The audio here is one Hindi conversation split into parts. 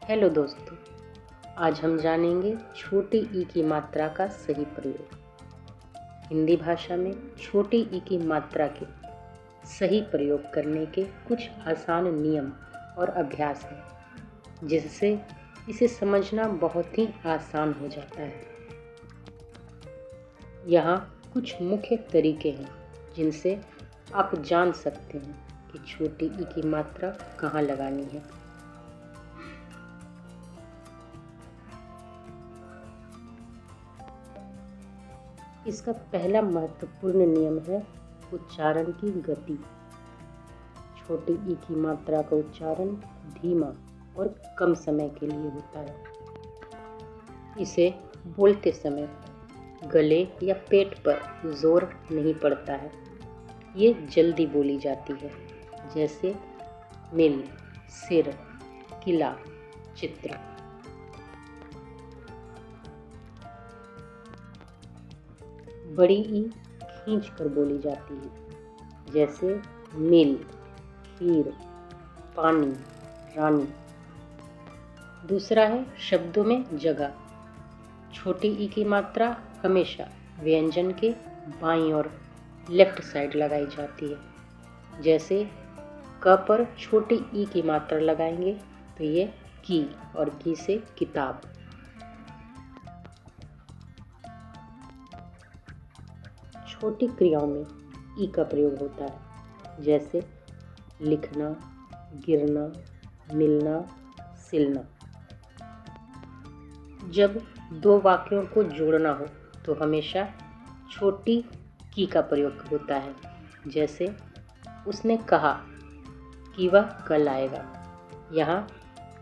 हेलो दोस्तों, आज हम जानेंगे छोटी ई की मात्रा का सही प्रयोग। हिंदी भाषा में छोटी ई की मात्रा के सही प्रयोग करने के कुछ आसान नियम और अभ्यास हैं, जिससे इसे समझना बहुत ही आसान हो जाता है। यहाँ कुछ मुख्य तरीके हैं जिनसे आप जान सकते हैं कि छोटी ई की मात्रा कहाँ लगानी है। इसका पहला महत्वपूर्ण नियम है उच्चारण की गति। छोटी ई की मात्रा का उच्चारण धीमा और कम समय के लिए होता है। इसे बोलते समय गले या पेट पर जोर नहीं पड़ता है। ये जल्दी बोली जाती है, जैसे मिल, सिर, किला, चित्र। बड़ी ई खींच कर बोली जाती है, जैसे मिल, खीर, पानी, रानी। दूसरा है शब्दों में जगह। छोटी ई की मात्रा हमेशा व्यंजन के बाईं और लेफ्ट साइड लगाई जाती है। जैसे क पर छोटी ई की मात्रा लगाएंगे तो ये की, और की से किताब। छोटी क्रियाओं में ई का प्रयोग होता है, जैसे लिखना, गिरना, मिलना, सिलना। जब दो वाक्यों को जोड़ना हो तो हमेशा छोटी की का प्रयोग होता है, जैसे उसने कहा कि वह कल आएगा। यहाँ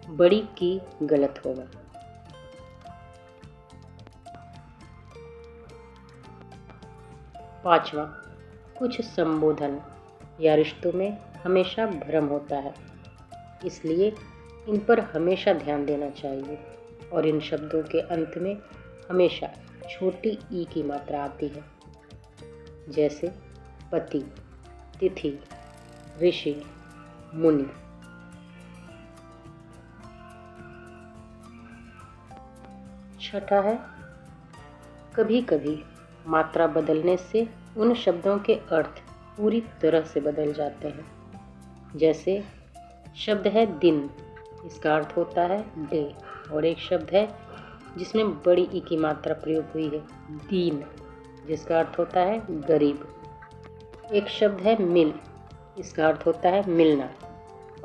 बड़ी की गलत होगा। पांचवा, कुछ संबोधन या रिश्तों में हमेशा भ्रम होता है, इसलिए इन पर हमेशा ध्यान देना चाहिए और इन शब्दों के अंत में हमेशा छोटी ई की मात्रा आती है, जैसे पति, तिथि, ऋषि, मुनि। छठा है, कभी कभी मात्रा बदलने से उन शब्दों के अर्थ पूरी तरह से बदल जाते हैं। जैसे शब्द है दिन, इसका अर्थ होता है डे, और एक शब्द है जिसमें बड़ी ई की मात्रा प्रयोग हुई है, दीन, जिसका अर्थ होता है गरीब। एक शब्द है मिल, इसका अर्थ होता है मिलना,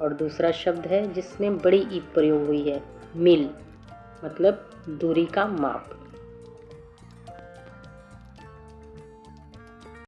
और दूसरा शब्द है जिसमें बड़ी ई प्रयोग हुई है, मील, मतलब दूरी का माप।